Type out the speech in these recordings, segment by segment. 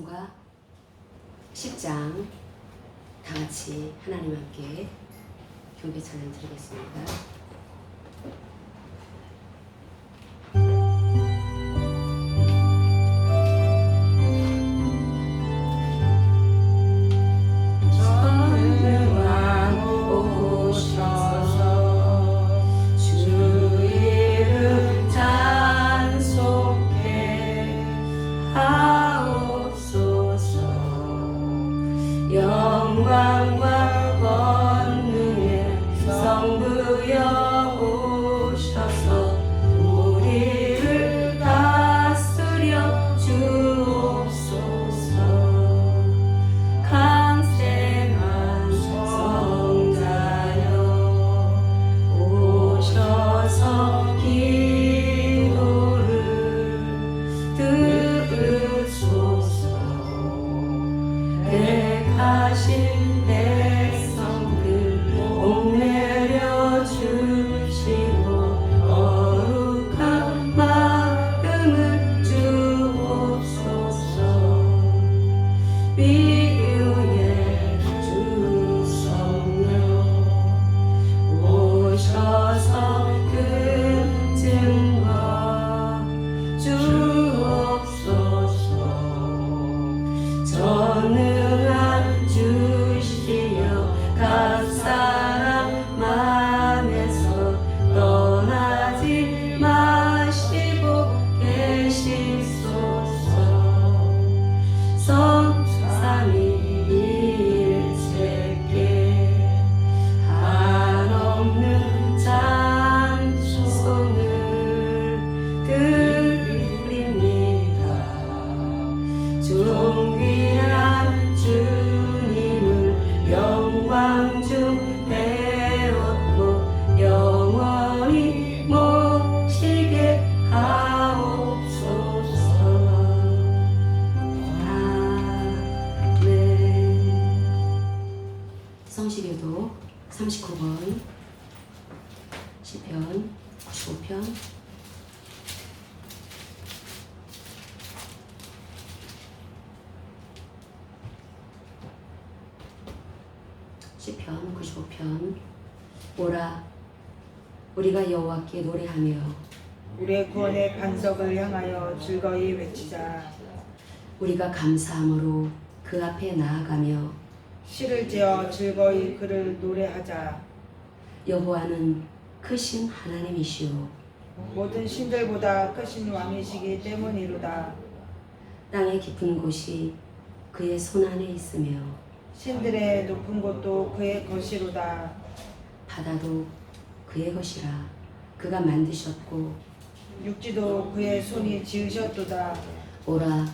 찬송가 10장 다 같이 하나님 함께 경배 찬양 드리겠습니다. 영광과 권능의 성부여 오셔서 우리를 다스려 주옵소서. 강생한 성자여 오셔서 기도를 들으소서. 택하신 백성들 옥내려 주시고 거룩한 마음을 주옵소서. 위유의 주 성령 오셔서 그 증거 주옵소서. 전능한 주시여 각 사람 안에서 떠나지 마시고 계시소서. 성삼위일체께 한없는 찬송을 드립니다. 존귀한 주님을 영광 중 배웠고 영원히 모시게 하옵소서. 아멘. 성시교도 39번 시편 95편 시편 95편. 오라 우리가 여호와께 노래하며 우리의 구원의 반석을 향하여 즐거이 외치자. 우리가 감사함으로 그 앞에 나아가며 시를 지어 즐거이 그를 노래하자. 여호와는 크신 하나님이시오 모든 신들보다 크신 왕이시기 때문이로다. 땅의 깊은 곳이 그의 손안에 있으며 신들의 높은 곳도 그의 것이로다. 바다도 그의 것이라 그가 만드셨고 육지도 그의 손이 지으셨도다. 오라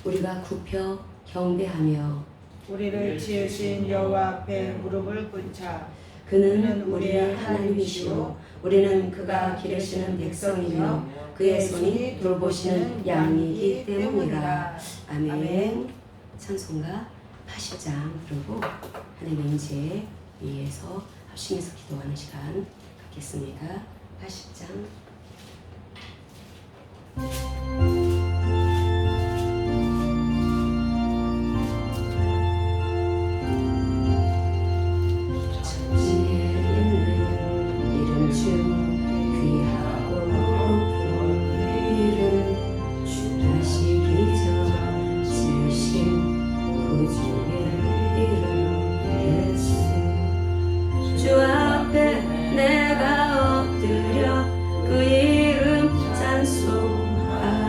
우리가 굽혀 경배하며 우리를 지으신 여호와 앞에 무릎을 꿇자. 그는 우리의 하나님이시오 우리는 그가 기르시는 백성이며 그의 손이 돌보시는 양이기 때문이라. 아멘. 찬송가 80장 그리고 하나님의 임재 위에서 합심해서 기도하는 시간 갖겠습니다. 80장 주 앞에 내가 엎드려 그 이름 찬송하리.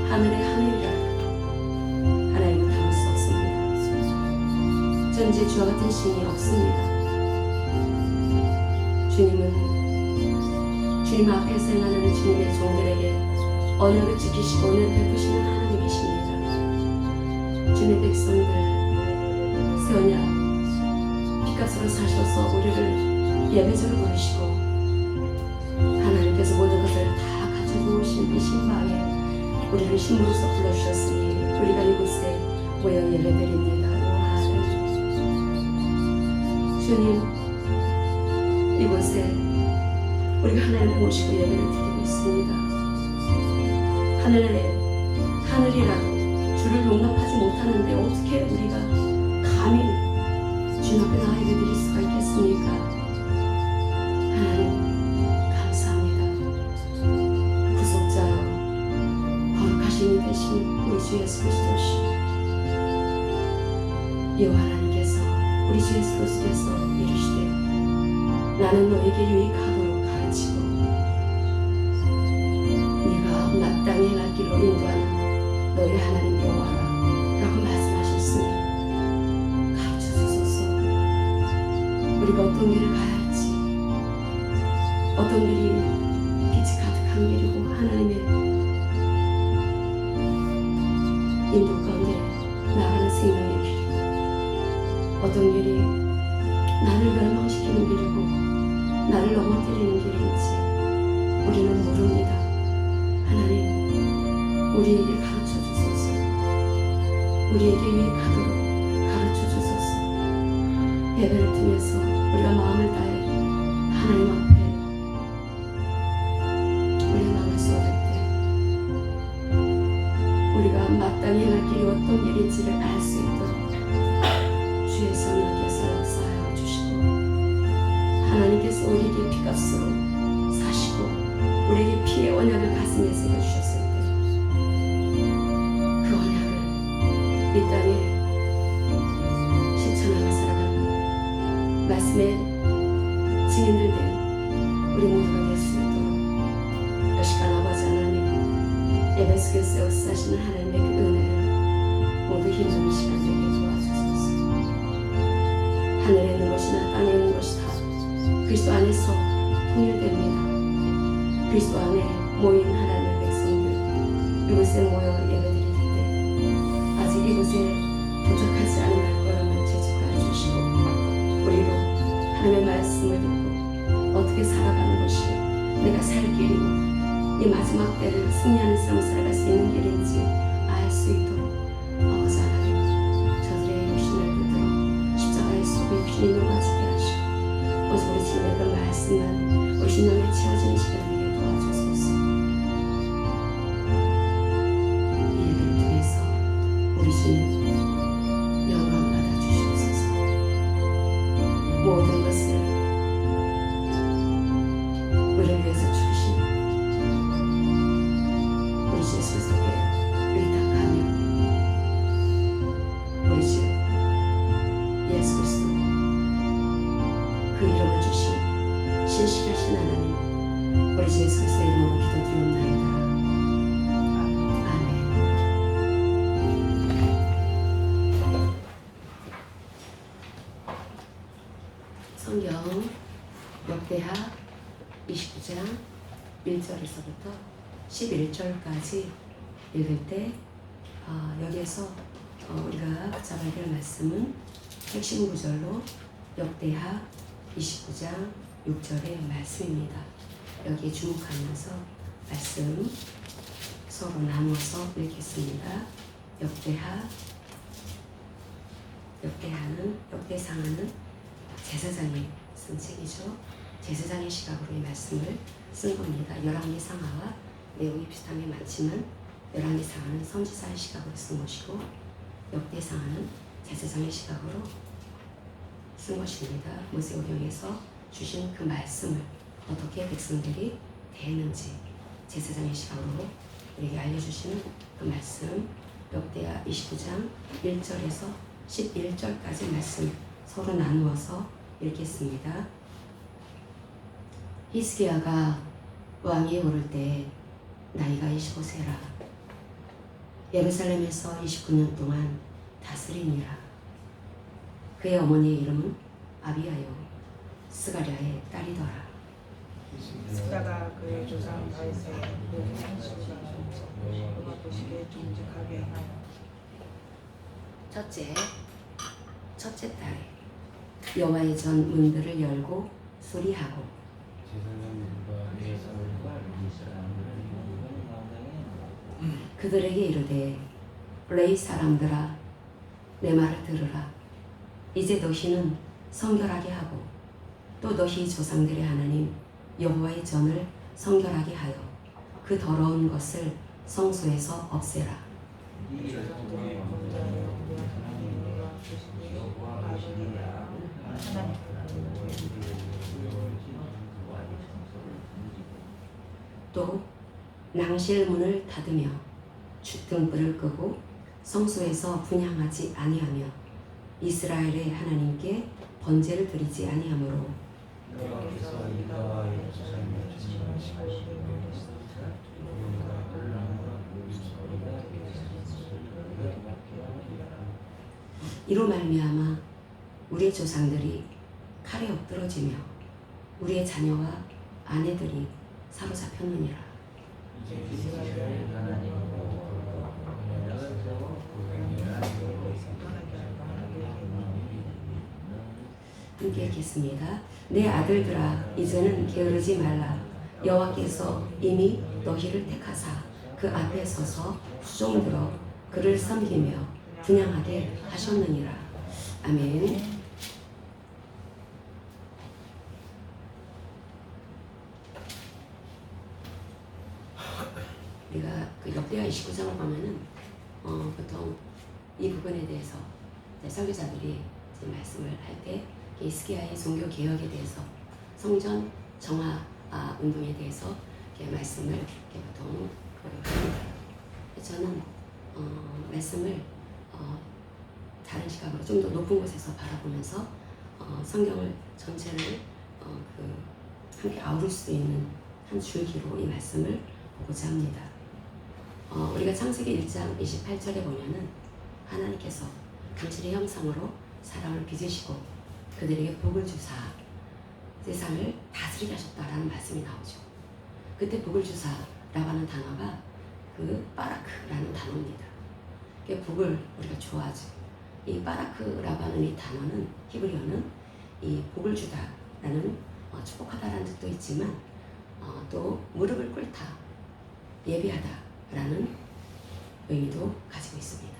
하늘의 하늘이라도 하나님을 담을 수 없습니다. 전지에 주와 같은 신이 없습니다. 주님은 주님 앞에서 행하는 주님의 종들에게 언약을 지키시고 은혜를 베푸시는 하나님이십니다. 주님의 백성들 세원야 피값으로 사셔서 우리를 예배자로 부르시고 하나님께서 모든 것을 다 갖춰주신 이 신방에 우리를 신부로서 불러주셨으니 우리가 이곳에 모여 예배드립니다. 주님 이곳에 우리가 하나님을 모시고 예배를 드리고 있습니다. 하늘이라도 주를 용납하지 못하는데 어떻게 우리가 감히 주님 앞에 나와 예배 드릴 수가 있겠습니까? 하나님 감사합니다. 구속자여 거룩하신 이 되신 우리 주 예수 그리스도시오 여호와 하나님께서 우리 주 예수 그리스도께서 이르시되 나는 너에게 유익하도록 가르치고 네가 마땅히 행할 길로 인도하는 너희 하나님 여호와라 라고 말씀하셨으니 가르쳐주소서. 우리가 어떤 길을 가야 할지 어떤 길이 빛이 가득한 길이고 하나님의 인도 가운데 나가는 생명의 길이고 어떤 길이 나를 멸망시키는 길이고 나를 넘어뜨리는 길인지 우리는 모릅니다. 하나님 우리에게 가르쳐 주소서. 우리에게 유익하도록 가르쳐 주소서. 예배를 드리면서 우리가 마음을 다해 하나님 앞에 우리의 마음을 쏟을 때 우리가 마땅히 행할 길이 어떤 길인지를 알 수 있도록 주의 성령께서 역사하여 주시고 하나님께서 우리에게 피값으로 사시고 우리에게 피의 언약을 가슴에 새겨주셨을 때 그 언약을 이 땅에 실천하며 살아가는 말씀의 증인들 된 우리 모두가 될 수 있도록 여시간 아버지 하나님 예배 속에서 역사하시는 하나님의 그 은혜를 모두 힘주는 시간 되게 도와주소서. 하늘에 있는 것이나 땅에 있는 것이 다 그리스도 안에서 통일됩니다. 그리스도 안에 모인 하나님의 백성들 이곳에 모여 예배드릴 때 아직 이곳에 도착하지 않은 거라면 제지하여 주시고 우리로 하나님의 말씀을 듣고 어떻게 살아가는 것이 내가 살 길이고 이 마지막 때를 승리하는 삶을 살아갈 수 있는 길인지 알 수 있도록 아버지 하나님 저들의 육신을 붙들어 십자가의 속에 귀히 녹아지게 하시고 오직 우리 집에 그 말씀만 우리 신앙에 채워지는 시간 되게 도와주소서. 이 예배를 통해서 우리 주님 영광 받아 주시옵소서. 모든 것을 우리를 위해서 죽으신 우리 주 예수 속에 의탁하며 우리 주 예수 그리스도 그 이름을 주신 신실하신 하나님 우리 주 예수 그리스도의 이름으로 기도드리옵나이다. 아멘. 성경 역대하 29장 1절에서부터 11절까지 읽을 때 여기에서 우리가 붙잡아야 될 말씀은 핵심 구절로 역대하 29장 6절의 말씀입니다. 여기에 주목하면서 말씀 서로 나누어서 읽겠습니다. 역대상하는 제사장이 쓴 책이죠. 제사장의 시각으로 이 말씀을 쓴 겁니다. 열왕기 상하와 내용이 비슷한 게 많지만 열왕기 상하는 선지자의 시각으로 쓴 것이고 역대상하는 제사장의 시각으로 쓴 것입니다. 모세오경에서 주신 그 말씀을 어떻게 백성들이 대했는지 제사장의 시각으로 우리에게 알려주시는 그 말씀 역대하 29장 1절에서 11절까지 말씀 서로 나누어서 읽겠습니다. 히스기야가 왕위에 오를 때 나이가 25세라. 예루살렘에서 29년 동안 다스리니라. 그의 어머니의 이름은 아비아요 스가랴의 딸이더라. 스가가 그의 조상 다윗의 모든 행실과 그가 보시기에 정직하게 하여 첫째 달 여호와의 전 문들을 열고 수리하고 그들에게 이르되 레이 사람들아 내 말을 들으라. 이제 너희는 성결하게 하고 또 너희 조상들의 하나님 여호와의 전을 성결하게 하여 그 더러운 것을 성소에서 없애라. 이 조상들의 범죄하여 우리 하나님 여호와 보시기에 아버지라 하나님 또 낭실문을 닫으며 등불을 끄고 성소에서 분향하지 아니하며 이스라엘의 하나님께 번제를 드리지 아니하므로 여호와께서 유다와 예루살렘을 진멸하시고 이로 말미암아 우리의 조상들이 칼에 엎드러지며 우리의 자녀와 아내들이 사로잡혔느니라. 함께 읽겠습니다. 내 아들들아 이제는 게으르지 말라. 여호와께서 이미 너희를 택하사 그 앞에 서서 수종들어 그를 섬기며 분향하게 하셨느니라. 아멘. 우리가 그 역대하 29장을 보면은 보통 이 부분에 대해서 설교자들이 말씀을 할 때 히스기야의 종교 개혁에 대해서 성전 정화 운동에 대해서 말씀을 보통 합니다. 저는 말씀을 다른 시각으로 좀 더 높은 곳에서 바라보면서 성경을 전체를 함께 아우를 수 있는 한 줄기로 이 말씀을 보고자 합니다. 우리가 창세기 1장 28절에 보면은 하나님께서 당신의 형상으로 사람을 빚으시고 그들에게 복을 주사 세상을 다스리게 하셨다라는 말씀이 나오죠. 그때 복을 주사라고 하는 단어가 그 바라크라는 단어입니다. 복을 우리가 좋아하죠. 이 바라크라고 하는 이 단어는 히브리어는 이 복을 주다라는 축복하다라는 뜻도 있지만 또 무릎을 꿇다, 예비하다라는 의미도 가지고 있습니다.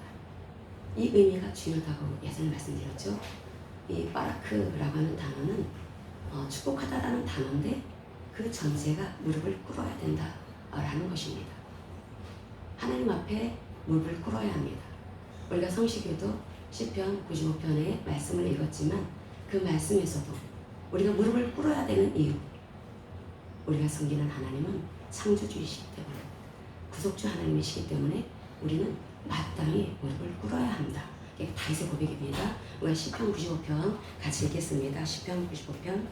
이 의미가 중요하다고 예전에 말씀드렸죠. 이 바라크라고 하는 단어는 축복하다라는 단어인데 그 전제가 무릎을 꿇어야 된다라는 것입니다. 하나님 앞에 무릎을 꿇어야 합니다. 우리가 성시교도 시편 95편의 말씀을 읽었지만 그 말씀에서도 우리가 무릎을 꿇어야 되는 이유, 우리가 섬기는 하나님은 창조주이시기 때문에 구속주 하나님이시기 때문에 우리는 마땅히 무릎을 꿇어야 합니다. 이게 다윗의 고백입니다. 우리가 시편 95편 같이 읽겠습니다. 시편 95편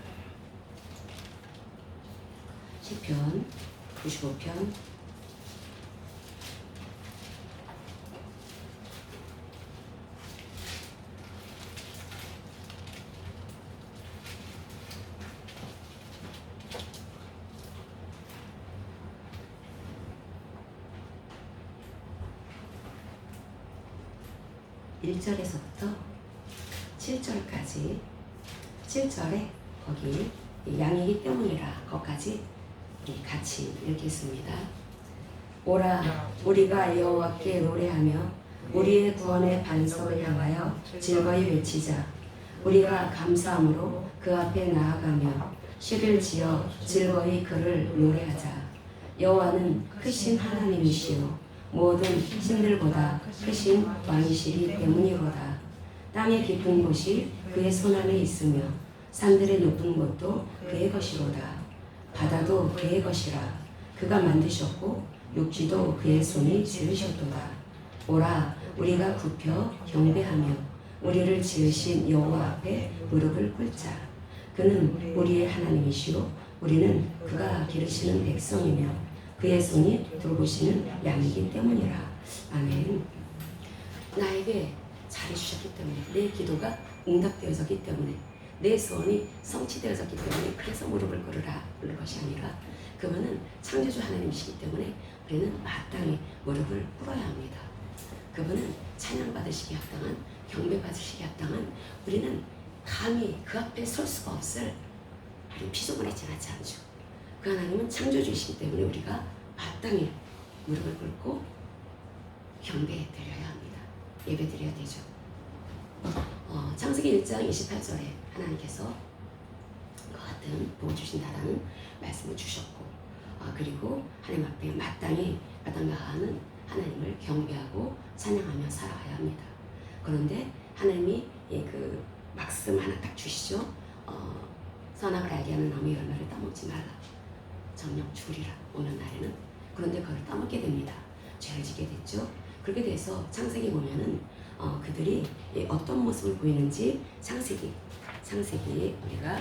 1절에서부터 7절까지 7절에 거기 양이기 때문이라 거기까지 우리 같이 읽겠습니다. 오라 우리가 여호와께 노래하며 우리의 구원의 반석을 향하여 즐거이 외치자. 우리가 감사함으로 그 앞에 나아가며 시를 지어 즐거이 그를 노래하자. 여호와는 크신 하나님이시요 모든 신들보다 크신 왕이시기 때문이로다. 땅의 깊은 곳이 그의 손안에 있으며 산들의 높은 곳도 그의 것이로다. 바다도 그의 것이라. 그가 만드셨고 육지도 그의 손이 지으셨도다. 오라 우리가 굽혀 경배하며 우리를 지으신 여호와 앞에 무릎을 꿇자. 그는 우리의 하나님이시요 우리는 그가 기르시는 백성이며 그의 손이 돌보시는 양이기 때문이라. 아멘. 나에게 잘해주셨기 때문에, 내 기도가 응답되어졌기 때문에, 내 소원이 성취되어졌기 때문에 그래서 무릎을 꿇으라는 것이 아니라, 그분은 창조주 하나님이시기 때문에 우리는 마땅히 무릎을 꿇어야 합니다. 그분은 찬양받으시기 합당한, 경배받으시기 합당한, 우리는 감히 그 앞에 설 수가 없을 하나님 피조물에 지나지 않죠. 그 하나님은 창조주이시기 때문에 우리가 마땅히 무릎을 꿇고 경배해 드려야 합니다. 예배 드려야 되죠. 창세기 1장 28절에 하나님께서 그 같은 복 주신다라는 말씀을 주셨고, 그리고 하나님 앞에 마땅히 아담과 하와는 하나님을 경배하고 찬양하며 살아가야 합니다. 그런데 하나님이 그 말씀 하나 딱 주시죠. 선악을 알게 하는 나무의 열매를 따먹지 말라. 정녕 죽으리라. 오는 날에는. 그런데 그걸 따먹게 됩니다. 죄를 지게 됐죠. 그렇게 돼서 창세기 보면은 그들이 어떤 모습을 보이는지 창세기 우리가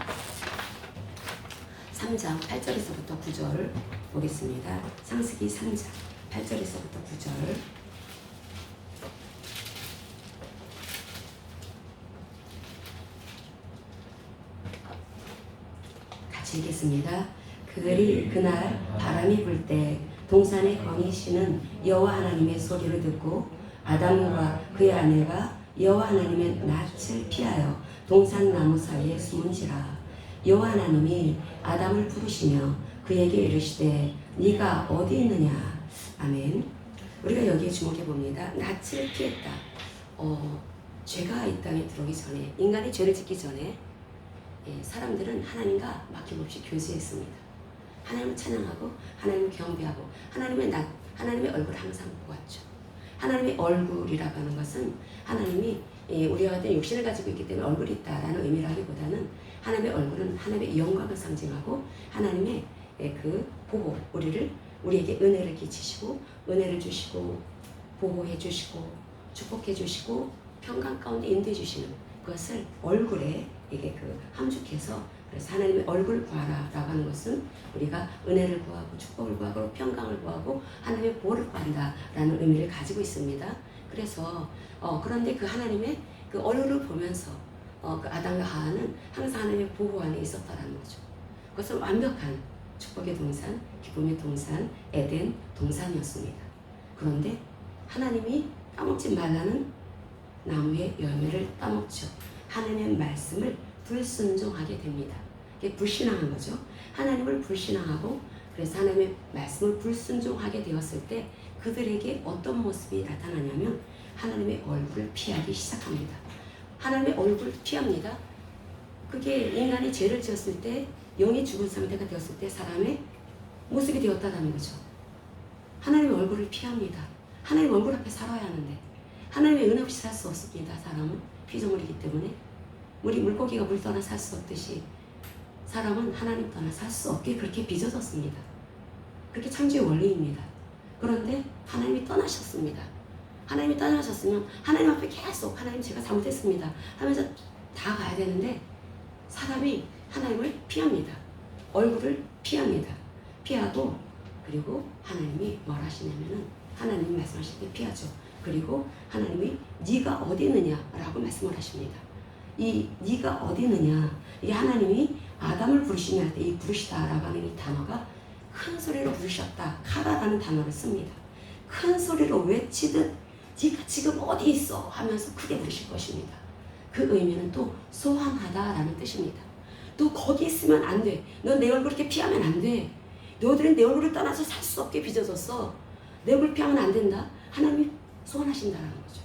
3장 8절에서부터 9절 보겠습니다. 창세기 3장 8절에서부터 9절. 같이 읽겠습니다. 그들이 그날 바람이 불 때 동산에 거니시는 여호와 하나님의 소리를 듣고 아담과 그의 아내가 여호와 하나님의 낯을 피하여 동산 나무 사이에 숨은지라. 여호와 하나님이 아담을 부르시며 그에게 이르시되 네가 어디 있느냐. 아멘. 우리가 여기에 주목해 봅니다. 낯을 피했다. 죄가 이 땅에 들어오기 전에, 인간이 죄를 짓기 전에 사람들은 하나님과 막힘없이 교제했습니다. 하나님을 찬양하고 하나님을 경배하고 하나님의 얼굴을 항상 보았죠. 하나님의 얼굴이라고 하는 것은 하나님이 우리와 같은 육신을 가지고 있기 때문에 얼굴이 있다라는 의미라기보다는 하나님의 얼굴은 하나님의 영광을 상징하고 하나님의 그 보호, 우리에게 은혜를 끼치시고 은혜를 주시고 보호해 주시고 축복해 주시고 평강 가운데 인도해 주시는 그것을 얼굴에 이게 함축해서, 그래서 하나님의 얼굴 구하라 라고 하는 것은 우리가 은혜를 구하고 축복을 구하고 평강을 구하고 하나님의 보호를 구한다 라는 의미를 가지고 있습니다. 그래서 그런데 그 하나님의 그 얼굴을 보면서 그 아담과 하와는 항상 하나님의 보호 안에 있었다라는 거죠. 그것은 완벽한 축복의 동산, 기쁨의 동산, 에덴 동산이었습니다. 그런데 하나님이 따먹지 말라는 나무의 열매를 따먹죠. 하나님의 말씀을 불순종하게 됩니다. 이게 불신앙한 거죠. 하나님을 불신앙하고, 그래서 하나님의 말씀을 불순종하게 되었을 때 그들에게 어떤 모습이 나타나냐면 하나님의 얼굴을 피하기 시작합니다. 하나님의 얼굴을 피합니다. 그게 인간이 죄를 지었을 때, 영이 죽은 상태가 되었을 때 사람의 모습이 되었다는 거죠. 하나님의 얼굴을 피합니다. 하나님 얼굴 앞에 살아야 하는데 하나님의 은혜 없이 살 수 없습니다. 사람은 피조물이기 때문에. 우리 물고기가 물 떠나 살 수 없듯이 사람은 하나님 떠나 살 수 없게 그렇게 빚어졌습니다. 그렇게 창조의 원리입니다. 그런데 하나님이 떠나셨습니다. 하나님이 떠나셨으면 하나님 앞에 계속 하나님 제가 잘못했습니다 하면서 다 가야 되는데 사람이 하나님을 피합니다. 얼굴을 피합니다. 피하고, 그리고 하나님이 뭘 하시냐면은 하나님이 말씀하실 때 피하죠. 그리고 하나님이 네가 어디 있느냐라고 말씀을 하십니다. 이 네가 어디 있느냐, 이게 하나님이 아담을 부르시며 할 때 이 부르시다라고 하는 이 단어가 큰 소리로 부르셨다, 카라라는 단어를 씁니다. 큰 소리로 외치듯 네가 지금 어디 있어 하면서 크게 부르실 것입니다. 그 의미는 또 소환하다라는 뜻입니다. 너 거기 있으면 안 돼. 너 내 얼굴 이렇게 피하면 안 돼. 너희들은 내 얼굴을 떠나서 살 수 없게 빚어졌어. 내 얼굴 피하면 안 된다. 하나님이 소환하신다는 거죠.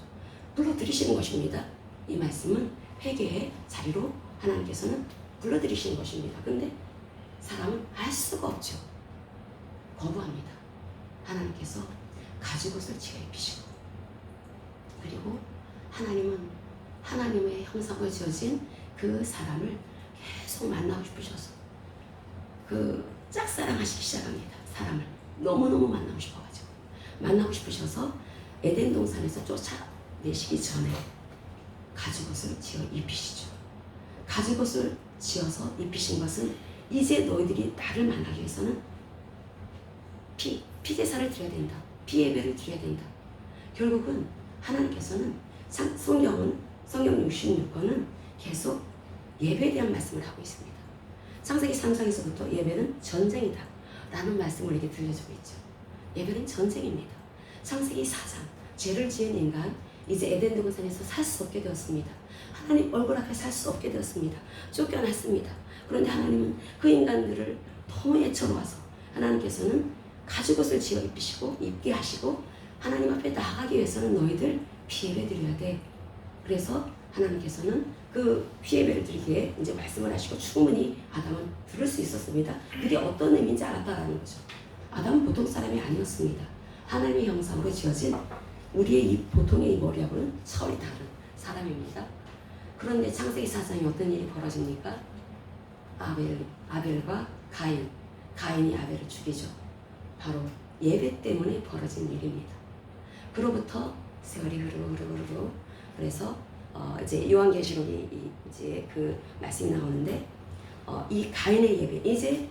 불러들이시는 것입니다. 이 말씀은 회개의 자리로 하나님께서는 불러들이시는 것입니다. 근데 사람은 알 수가 없죠. 거부합니다. 하나님께서 가죽옷을 지어 입히시고, 그리고 하나님은 하나님의 형상으로 지어진 그 사람을 계속 만나고 싶으셔서 그 짝사랑하시기 시작합니다. 사람을 너무너무 만나고 싶어가지고 만나고 싶으셔서 에덴 동산에서 쫓아내시기 전에 가죽옷을 지어 입히시죠. 가죽옷을 지어서 입히신 것은 이제 너희들이 나를 만나기 위해서는 피제사를 드려야 된다. 피예배를 드려야 된다. 결국은 하나님께서는 성경 66권은 계속 예배에 대한 말씀을 하고 있습니다. 창세기 3장에서부터 예배는 전쟁이다 라는 말씀을 우리에게 들려주고 있죠. 예배는 전쟁입니다. 창세기 4장 죄를 지은 인간 이제 에덴 동산에서 살 수 없게 되었습니다. 하나님 얼굴 앞에 살 수 없게 되었습니다. 쫓겨났습니다. 그런데 하나님은 그 인간들을 너무 애처로워서 하나님께서는 가죽옷을 지어 입게 하시고 하나님 앞에 나아가기 위해서는 너희들 피예배 드려야 돼. 그래서 하나님께서는 그 피예배를 드리기에 이제 말씀을 하시고 충분히 아담은 들을 수 있었습니다. 그게 어떤 의미인지 알았다라는 거죠. 아담은 보통 사람이 아니었습니다. 하나님의 형상으로 지어진 우리의 이 보통의 이 머리하고는 철이 다른 사람입니다. 그런데 창세기 4장에 어떤 일이 벌어집니까? 아벨과 가인이 아벨을 죽이죠. 바로 예배 때문에 벌어진 일입니다. 그로부터 세월이 흐르고 그래서 이제 요한계시록이 이제 그 말씀이 나오는데 이 가인의 예배 이제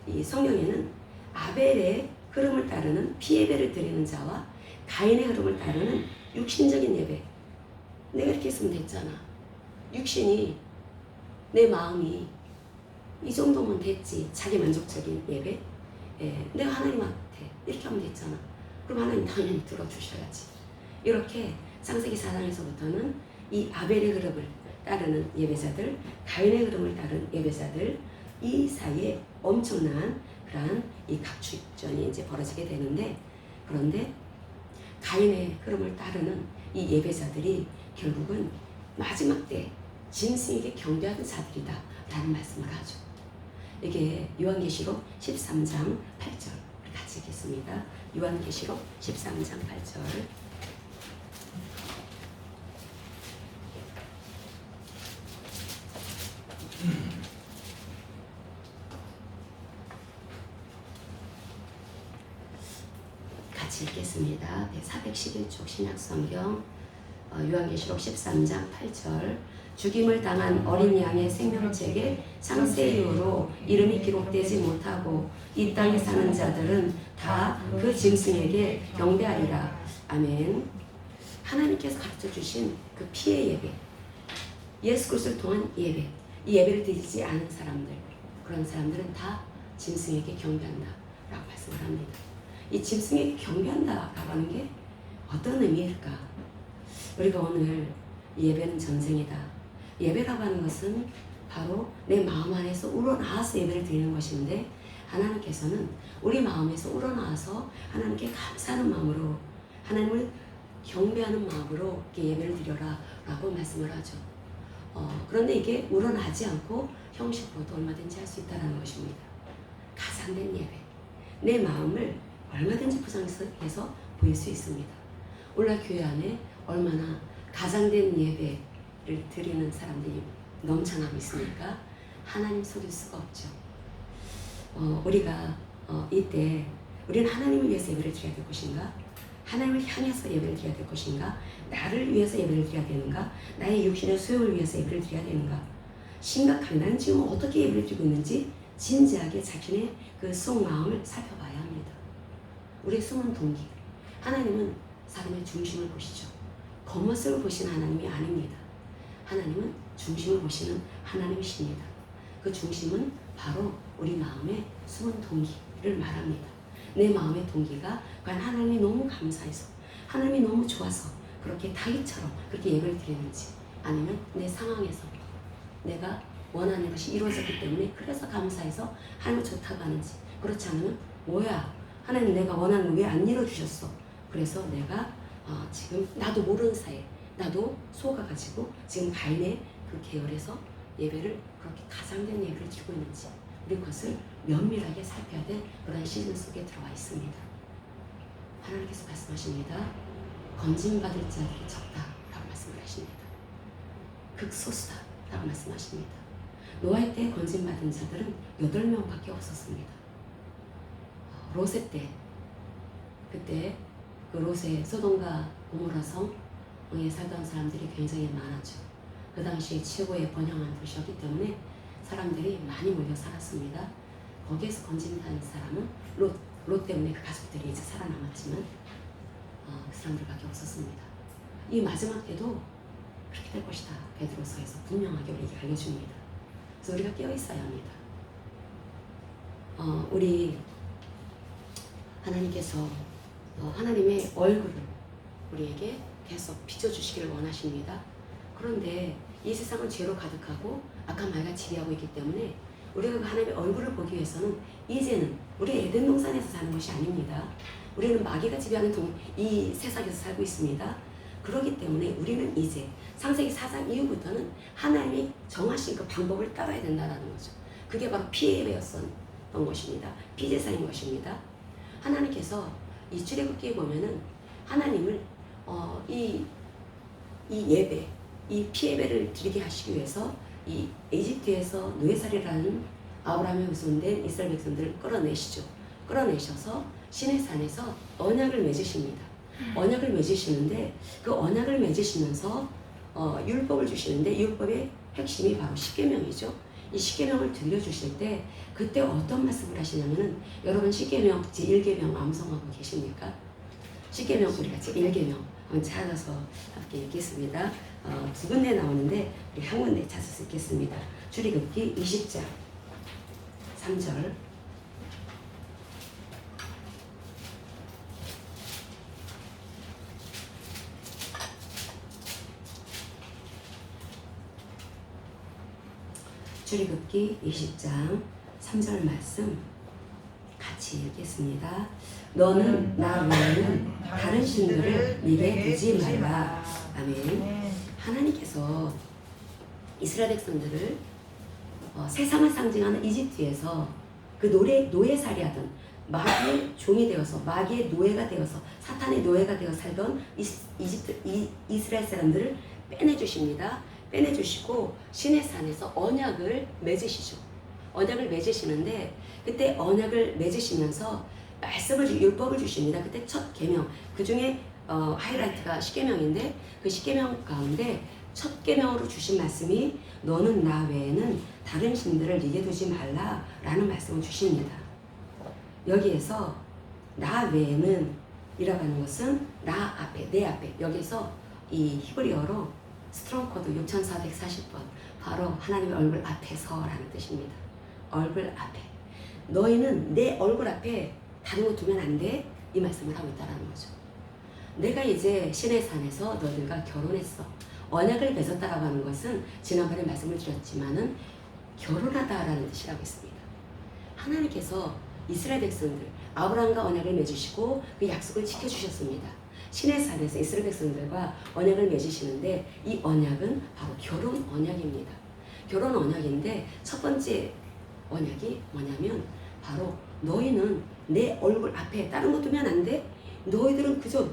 이 성경에는 아벨의 흐름을 따르는 피예배를 드리는 자와 가인의 흐름을 따르는 육신적인 예배. 내가 이렇게 했으면 됐잖아. 육신이 내 마음이 이 정도면 됐지. 자기 만족적인 예배. 내가 하나님한테 이렇게 하면 됐잖아. 그럼 하나님 당연히 들어주셔야지. 이렇게 창세기 4장에서부터는 이 아벨의 흐름을 따르는 예배자들, 가인의 흐름을 따르는 예배자들 이 사이에 엄청난 그러한 이 각축전이 이제 벌어지게 되는데 그런데 가인의 흐름을 따르는 이 예배자들이 결국은 마지막 때 짐승에게 경배하는 자들이다 라는 말씀을 하죠. 이게 요한계시록 13장 8절 같이 읽겠습니다. 요한계시록 13장 8절 같이 읽겠습니다. 411쪽 신약성경 요한계시록 13장 8절 죽임을 당한 어린 양의 생명책에 창세 이후로 이름이 기록되지 못하고 이 땅에 사는 자들은 다 그 짐승에게 경배하리라. 아멘. 하나님께서 가르쳐 주신 그 피의 예배, 예수 그리스도를 통한 예배, 이 예배를 드리지 않은 사람들, 그런 사람들은 다 짐승에게 경배한다 라고 말씀을 합니다. 이 짐승에게 경배한다 라고 하는 게 어떤 의미일까? 우리가 오늘 예배는 전쟁이다. 예배라고 하는 것은 바로 내 마음 안에서 우러나와서 예배를 드리는 것인데 하나님께서는 우리 마음에서 우러나와서 하나님께 감사하는 마음으로 하나님을 경배하는 마음으로 이렇게 예배를 드려라 라고 말씀을 하죠. 그런데 이게 우러나지 않고 형식으로도 얼마든지 할 수 있다는 것입니다. 가장된 예배, 내 마음을 얼마든지 구성해서 보일 수 있습니다. 오늘 교회 안에 얼마나 가장된 예배를 드리는 사람들이 넘쳐나고 있으니까 하나님 속일 수가 없죠. 우리가 이때 우리는 하나님을 위해서 예배를 드려야 될 것인가? 하나님을 향해서 예배를 드려야 될 것인가? 나를 위해서 예배를 드려야 되는가? 나의 육신의 수용을 위해서 예배를 드려야 되는가? 심각하게 나는 지금 어떻게 예배를 드리고 있는지 진지하게 자신의 그 속마음을 살펴봐야 합니다. 우리의 숨은 동기. 하나님은 사람의 중심을 보시죠. 겉모습을 보시는 하나님이 아닙니다. 하나님은 중심을 보시는 하나님이십니다. 그 중심은 바로 우리 마음의 숨은 동기를 말합니다. 내 마음의 동기가 과연 하나님이 너무 감사해서 하나님이 너무 좋아서 그렇게 다윗처럼 그렇게 예배를 드리는지 아니면 내 상황에서 내가 원하는 것이 이루어졌기 때문에 그래서 감사해서 하나님을 좋다고 하는지 그렇지 않으면 뭐야 하나님 내가 원하는 걸 왜 안 이루어주셨어 그래서 내가 지금 나도 모르는 사이에 나도 속아가지고 지금 가인의 그 계열에서 예배를 그렇게 가장된 예배를 드리고 있는지 우리 그것을 면밀하게 살펴야 될 그런 시즌 속에 들어와 있습니다. 하나님께서 말씀하십니다. 건진받을 자들이 적다라고 말씀을 하십니다. 극소수다라고 말씀하십니다. 노아의 때 건진받은 자들은 8명밖에 없었습니다. 롯의 때 그때 그 롯의 소돔과 고모라 성에 살던 사람들이 굉장히 많았죠. 그 당시에 최고의 번영한 도시였기 때문에 사람들이 많이 몰려 살았습니다. 거기에서 건진된 사람은 롯 롯 때문에 그 가족들이 이제 살아남았지만 그 사람들밖에 없었습니다. 이 마지막 때도 그렇게 될 것이다. 베드로서에서 분명하게 우리에게 알려줍니다. 그래서 우리가 깨어 있어야 합니다. 우리 하나님께서 하나님의 얼굴을 우리에게 계속 비춰주시기를 원하십니다. 그런데 이 세상은 죄로 가득하고 악한 마귀가 지배하고 있기 때문에 우리가 그 하나님의 얼굴을 보기 위해서는 이제는 우리 에덴 동산에서 사는 것이 아닙니다. 우리는 마귀가 지배하는 이 세상에서 살고 있습니다. 그렇기 때문에 우리는 이제 창세기 4장 이후부터는 하나님이 정하신 그 방법을 따라야 된다는 거죠. 그게 바로 피예배였던 것입니다. 피제사인 것입니다. 하나님께서 이 출애굽기에 보면은 하나님을 이 예배, 이 피예배를 드리게 하시기 위해서 이 이집트에서 노예살이라는 아브라함의 후손된 이스라엘 백성들을 끌어내셔서 시내산에서 언약을 맺으십니다. 언약을 맺으시는데 그 언약을 맺으시면서 율법을 주시는데 율법의 핵심이 바로 십계명이죠. 이 십계명을 들려주실 때 그때 어떤 말씀을 하시냐면은 여러분 십계명 제1계명 암송하고 계십니까? 십계명 우리가 제1계명 한번 찾아서 함께 읽겠습니다. 두 군데 나오는데 우리 한 군데 찾아서 읽겠습니다. 출애굽기 20장 3절 출애굽기 20장 3절 말씀 같이 읽겠습니다. 너는 나 외에는 다른 신들을 네게 두지 말라. 아멘. 하나님께서 이스라엘 백성들을 세상을 상징하는 이집트에서 그 노예살이하던 마귀의 종이 되어서 마귀의 노예가 되어서 사탄의 노예가 되어 살던 이스라엘 사람들을 빼내주십니다. 빼내주시고 시내산에서 언약을 맺으시죠. 언약을 맺으시는데 그때 언약을 맺으시면서 율법을 주십니다. 그때 첫 계명, 그 중에 하이라이트가 십계명인데 그 십계명 가운데 첫 계명으로 주신 말씀이 너는 나 외에는 다른 신들을 네게 두지 말라라는 말씀을 주십니다. 여기에서 나 외에는 이라고 하는 것은 나 앞에, 내 앞에, 여기서 이 히브리어로 스트롱 코드 6440번 바로 하나님의 얼굴 앞에서라는 뜻입니다. 얼굴 앞에. 너희는 내 얼굴 앞에 다른 거 두면 안 돼. 이 말씀을 하고 있다는 거죠. 내가 이제 시내산에서 너희들과 결혼했어. 언약을 맺었다라고 하는 것은 지난번에 말씀을 드렸지만은 결혼하다라는 뜻이라고 했습니다. 하나님께서 이스라엘 백성들 아브라함과 언약을 맺으시고 그 약속을 지켜주셨습니다. 시내산에서 이스라엘 백성들과 언약을 맺으시는데 이 언약은 바로 결혼 언약입니다. 결혼 언약인데 첫 번째 언약이 뭐냐면 바로 너희는 내 얼굴 앞에 다른 거 두면 안 돼. 너희들은 그저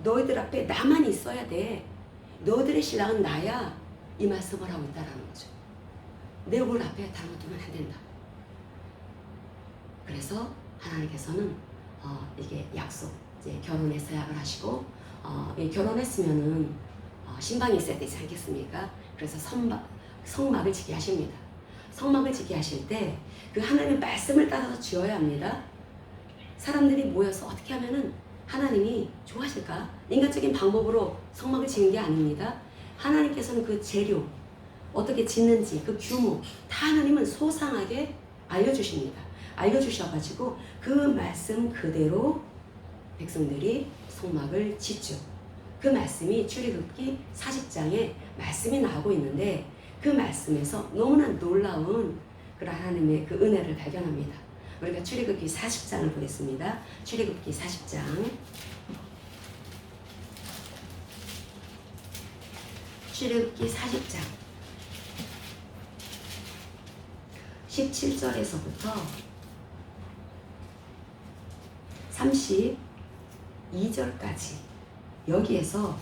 너희들 앞에 나만 있어야 돼. 너희들의 신랑은 나야. 이 말씀을 하고 있다라는 거죠. 내 얼굴 앞에 다른 거 두면 안 된다. 그래서 하나님께서는 이게 약속, 이제 결혼의 서약을 하시고 결혼했으면은 신방이 있어야 되지 않겠습니까? 그래서 성막을 지게 하십니다. 성막을 지게 하실 때 그 하나님의 말씀을 따라서 지어야 합니다. 사람들이 모여서 어떻게 하면은 하나님이 좋아하실까? 인간적인 방법으로 성막을 지는 게 아닙니다. 하나님께서는 그 재료, 어떻게 짓는지, 그 규모 다 하나님은 소상하게 알려주십니다. 알려주셔가지고 그 말씀 그대로 백성들이 성막을 짓죠. 그 말씀이 출애굽기 40장에 말씀이 나오고 있는데 그 말씀에서 너무나 놀라운 그런 하나님의 그 은혜를 발견합니다. 우리가 출애굽기 40장을 보겠습니다. 출애굽기 40장 출애굽기 40장 17절에서부터 32절까지 여기에서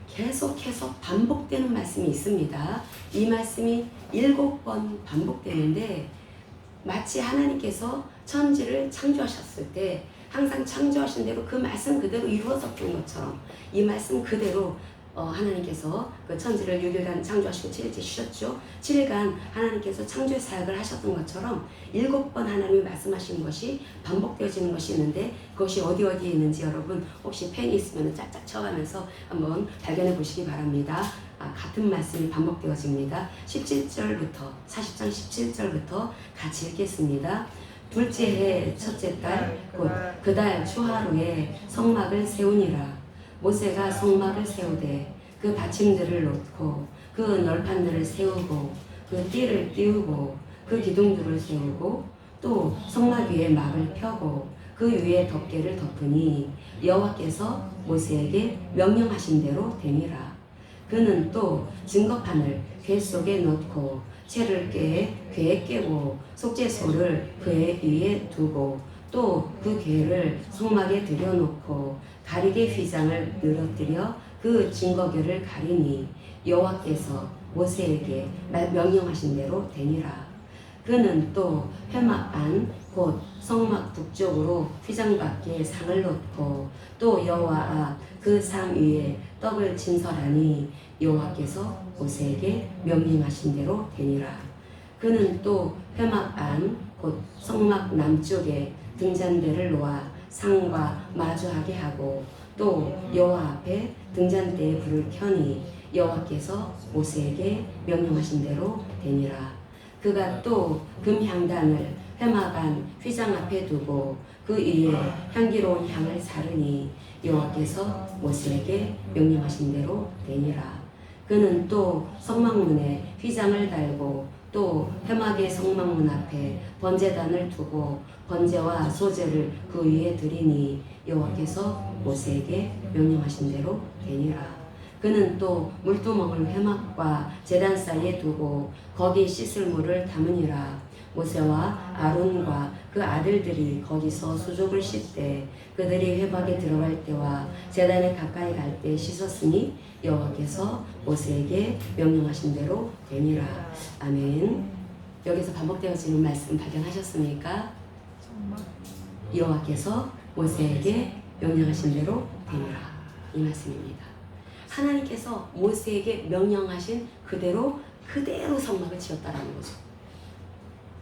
계속해서 반복되는 말씀이 있습니다. 이 말씀이 7번 반복되는데 마치 하나님께서 천지를 창조하셨을 때 항상 창조하신 대로 그 말씀 그대로 이루어졌던 것처럼 이 말씀 그대로 하나님께서 그 천지를 6일간 창조하시고 7일째 쉬셨죠. 7일간 하나님께서 창조의 사역을 하셨던 것처럼 7번 하나님이 말씀하신 것이 반복되어지는 것이 있는데 그것이 어디에 있는지 여러분 혹시 펜이 있으면 짝짝 쳐가면서 한번 발견해 보시기 바랍니다. 같은 말씀이 반복되어집니다. 17절부터 40장 17절부터 같이 읽겠습니다. 둘째 해 첫째 달 곧 그 달 초하루에 성막을 세우니라. 모세가 성막을 세우되 그 받침들을 놓고 그 널판들을 세우고 그 띠를 띄우고 그 기둥들을 세우고 또 성막 위에 막을 펴고 그 위에 덮개를 덮으니 여호와께서 모세에게 명령하신 대로 되니라. 그는 또 증거판을 궤 속에 넣고 채를 꿰 궤에 깨고 속죄소를 궤 위에 두고 또 그 궤를 성막에 들여놓고 가리개 휘장을 늘어뜨려 그 증거궤를 가리니 여호와께서 모세에게 명령하신 대로 되니라. 그는 또 회막 안 곧 성막 북쪽으로 휘장 밖에 상을 놓고 또 여호와 앞 그 상 위에 떡을 진설하니 여호와께서 모세에게 명령하신 대로 되니라. 그는 또 회막 안 곧 성막 남쪽에 등잔대를 놓아 상과 마주하게 하고 또 여호와 앞에 등잔대에 불을 켜니 여호와께서 모세에게 명령하신 대로 되니라. 그가 또 금향단을 회막 안 휘장 앞에 두고 그 위에 향기로운 향을 사르니 여호와께서 모세에게 명령하신 대로 되니라. 그는 또 성막문에 휘장을 달고 또 회막의 성막문 앞에 번제단을 두고 번제와 소제를 그 위에 드리니 여호와께서 모세에게 명령하신 대로 되니라. 그는 또 물두멍을 회막과 제단 사이에 두고 거기 씻을 물을 담으니라. 모세와 아론과 그 아들들이 거기서 수족을 씻되 그들이 회막에 들어갈 때와 제단에 가까이 갈 때 씻었으니 여호와께서 모세에게 명령하신 대로 되니라. 아멘. 여기서 반복되어지는 말씀 발견하셨습니까? 여호와께서 모세에게 명령하신 대로 되니라. 이 말씀입니다. 하나님께서 모세에게 명령하신 그대로 성막을 지었다라는 거죠.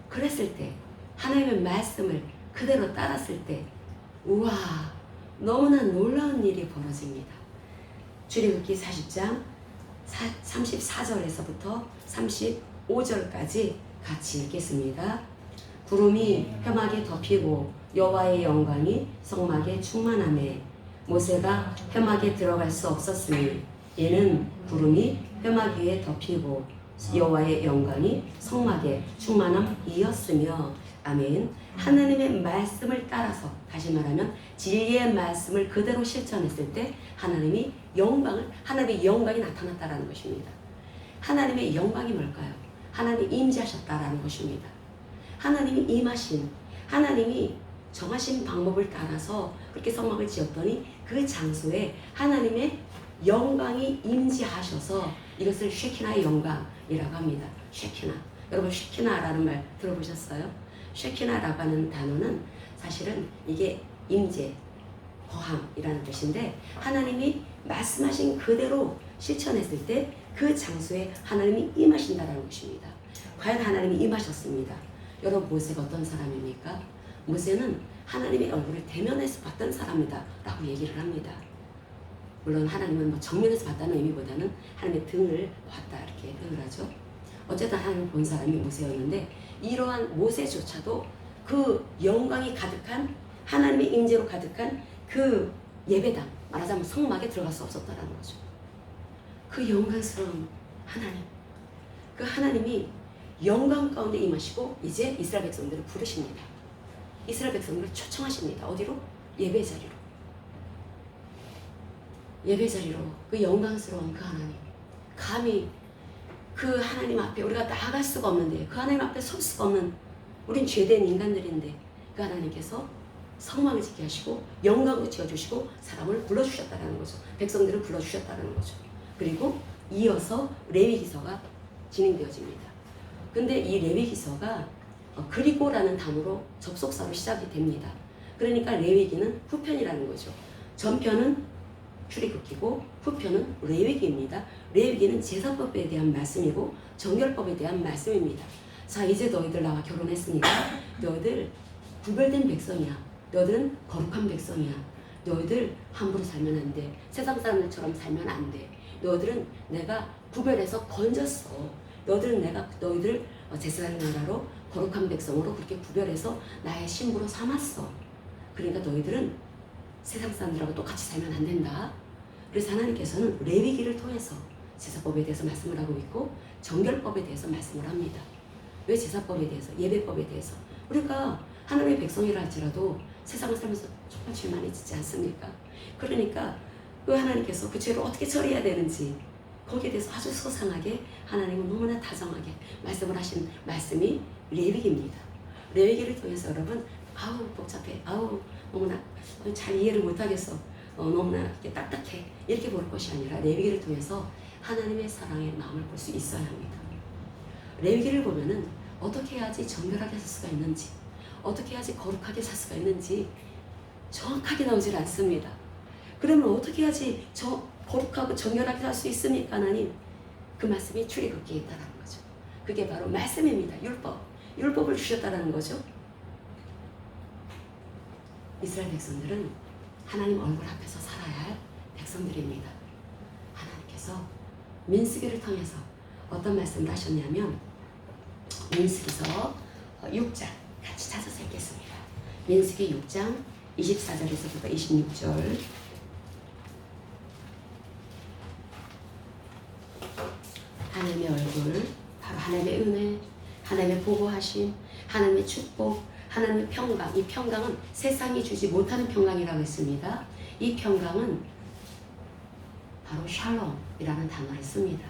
그랬을 때 하나님의 말씀을 그대로 따랐을 때 우와 너무나 놀라운 일이 벌어집니다. 출애굽기 40장 34절에서부터 35절까지 같이 읽겠습니다. 구름이 회막에 덮이고 여호와의 영광이 성막에 충만하매 모세가 회막에 들어갈 수 없었으니 이는 구름이 회막 위에 덮이고 여호와의 영광이 성막에 충만함이었으며 아멘. 하나님의 말씀을 따라서 다시 말하면 진리의 말씀을 그대로 실천했을 때 하나님의 영광이 나타났다라는 것입니다. 하나님의 영광이 뭘까요? 하나님이 임재하셨다라는 것입니다. 하나님이 임하신 하나님이 정하신 방법을 따라서 그렇게 성막을 지었더니 그 장소에 하나님의 영광이 임재하셔서 이것을 쉐키나의 영광이라고 합니다. 쉐키나. 여러분 쉐키나라는 말 들어보셨어요? 쉐키나라고 하는 단어는 사실은 이게 임재, 거함이라는 뜻인데 하나님이 말씀하신 그대로 실천했을 때 그 장소에 하나님이 임하신다는 것입니다. 과연 하나님이 임하셨습니다. 여러분 모세가 어떤 사람입니까? 모세는 하나님의 얼굴을 대면에서 봤던 사람이다 라고 얘기를 합니다. 물론 하나님은 뭐 정면에서 봤다는 의미보다는 하나님의 등을 봤다 이렇게 표현을 하죠. 어쨌든 하나님을 본 사람이 모세였는데 이러한 모세조차도 그 영광이 가득한 하나님의 임재로 가득한 그 예배당 말하자면 성막에 들어갈 수 없었다는 거죠. 그 영광스러운 하나님 그 하나님이 영광 가운데 임하시고 이제 이스라엘 백성들을 부르십니다. 이스라엘 백성들을 초청하십니다. 어디로? 예배 자리로 그 영광스러운 그 하나님 감히 그 하나님 앞에 우리가 나아갈 수가 없는데 그 하나님 앞에 설 수가 없는 우린 죄된 인간들인데 그 하나님께서 성막을 짓게 하시고 영광을 지어주시고 사람을 불러주셨다는 거죠. 백성들을 불러주셨다는 거죠. 그리고 이어서 레위기서가 진행되어집니다. 근데 이 레위기서가 그리고라는 단어로 접속사로 시작이 됩니다. 그러니까 레위기는 후편이라는 거죠. 전편은 출애굽기고 후표는 레위기입니다. 레위기는 제사법에 대한 말씀이고 정결법에 대한 말씀입니다. 자, 이제 너희들 나와 결혼했으니까 너희들 구별된 백성이야. 너희들은 거룩한 백성이야. 너희들 함부로 살면 안 돼. 세상 사람들처럼 살면 안 돼. 너희들은 내가 구별해서 건졌어. 너희들을 제사장 나라로 거룩한 백성으로 그렇게 구별해서 나의 신부로 삼았어. 그러니까 너희들은 세상 사람들하고 똑같이 살면 안 된다. 그래서 하나님께서는 레위기를 통해서 제사법에 대해서 말씀을 하고 있고 정결법에 대해서 말씀을 합니다. 왜 제사법에 대해서, 예배법에 대해서? 우리가 하나님의 백성이라 할지라도 세상을 살면서 정말 죄 많이 짓지 않습니까? 그러니까 그 하나님께서 그 죄를 어떻게 처리해야 되는지 거기에 대해서 아주 소상하게 하나님은 너무나 다정하게 말씀을 하신 말씀이 레위기입니다. 레위기를 통해서 여러분 아우 복잡해, 아우 너무나 잘 이해를 못하겠어, 너무나 이렇게 딱딱해 이렇게 볼 것이 아니라 레위기를 통해서 하나님의 사랑의 마음을 볼 수 있어야 합니다. 레위기를 보면은 어떻게 해야지 정결하게 살 수가 있는지, 어떻게 해야지 거룩하게 살 수가 있는지 정확하게 나오질 않습니다. 그러면 어떻게 해야지 거룩하고 정결하게 살 수 있습니까? 하나님, 그 말씀이 출애굽기에 있다는 거죠. 그게 바로 말씀입니다. 율법을 주셨다는 거죠. 이스라엘 백성들은 하나님 얼굴 앞에서 살아야 할 백성들입니다. 하나님께서 민수기를 통해서 어떤 말씀을 하셨냐면 민수기서 6장 같이 찾아서 읽겠습니다. 민수기 6장 24절에서부터 26절. 하나님의 얼굴, 바로 하나님의 은혜, 하나님의 보호하심, 하나님의 축복, 하나님의 평강. 이 평강은 세상이 주지 못하는 평강이라고 했습니다. 이 평강은 바로 샬롬이라는 단어를 씁니다.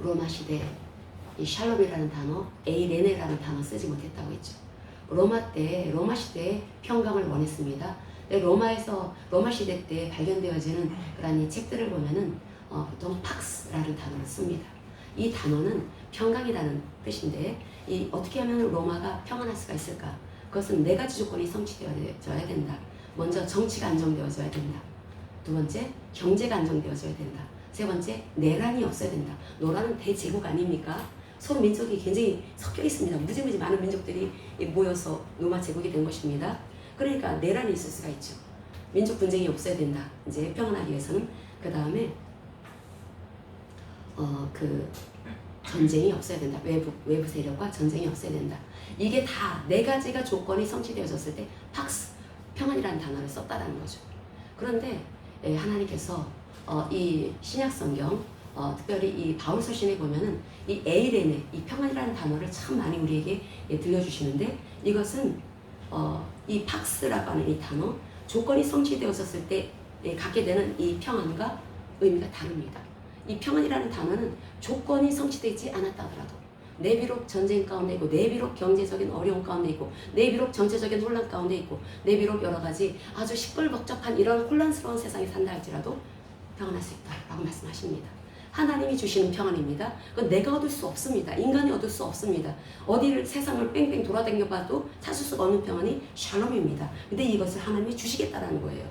로마 시대 이 샬롬이라는 단어, 에이레네라는 단어 쓰지 못했다고 했죠. 로마 시대에 평강을 원했습니다. 로마 시대 때 발견되어지는 그런 이 책들을 보면은 보통 팍스라는 단어를 씁니다. 이 단어는 평강이라는 뜻인데 어떻게 하면 로마가 평안할 수가 있을까? 그것은 네 가지 조건이 성취되어져야 된다. 먼저 정치가 안정되어져야 된다. 두 번째, 경제가 안정되어져야 된다. 세 번째, 내란이 없어야 된다. 노란은 대제국 아닙니까? 서로 민족이 굉장히 섞여 있습니다. 무지무지 많은 민족들이 모여서 로마 제국이 된 것입니다. 그러니까 내란이 있을 수가 있죠. 민족 분쟁이 없어야 된다. 이제 평안하기 위해서는 그 다음에 전쟁이 없어야 된다. 외부 세력과 전쟁이 없어야 된다. 이게 다 네 가지가 조건이 성취되어졌을 때 팍스, 평안이라는 단어를 썼다는 거죠. 그런데 하나님께서 이 신약 성경 특별히 이 바울 서신에 보면은 이 에이레네, 이 평안이라는 단어를 참 많이 우리에게 들려주시는데 이것은 이 팍스라고 하는 이 단어, 조건이 성취되었을 때 갖게 되는 이 평안과 의미가 다릅니다. 이 평안이라는 단어는 조건이 성취되지 않았다 하더라도 내 비록 전쟁 가운데 있고, 내 비록 경제적인 어려움 가운데 있고, 내 비록 정치적인 혼란 가운데 있고, 내 비록 여러 가지 아주 시끌벅적한 이런 혼란스러운 세상에 산다 할지라도 평안할 수 있다라고 말씀하십니다. 하나님이 주시는 평안입니다. 그건 내가 얻을 수 없습니다. 인간이 얻을 수 없습니다. 어디를 세상을 뺑뺑 돌아다녀봐도 찾을 수가 없는 평안이 샬롬입니다. 근데 이것을 하나님이 주시겠다라는 거예요.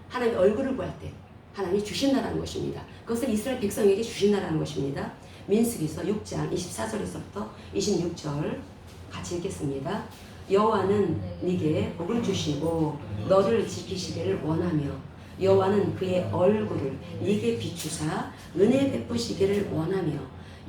하나님의 얼굴을 구할 때 하나님이 주신다라는 것입니다. 그것을 이스라엘 백성에게 주신다라는 것입니다. 민수기서 6장 24절에서부터 26절 같이 읽겠습니다. 여호와는 네게 복을 주시고 너를 지키시기를 원하며 여호와는 그의 얼굴을 네게 비추사 은혜 베푸시기를 원하며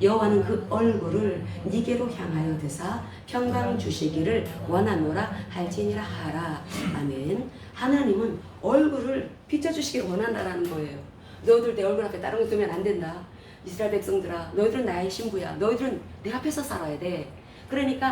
여호와는 그 얼굴을 네게로 향하여 드사 평강 주시기를 원하노라 할지니라 하라. 아멘. 하나님은 얼굴을 비춰주시기를 원한다라는 거예요. 너희들 내 얼굴 앞에 다른 거 두면 안 된다. 이스라엘 백성들아, 너희들은 나의 신부야. 너희들은 내 앞에서 살아야 돼. 그러니까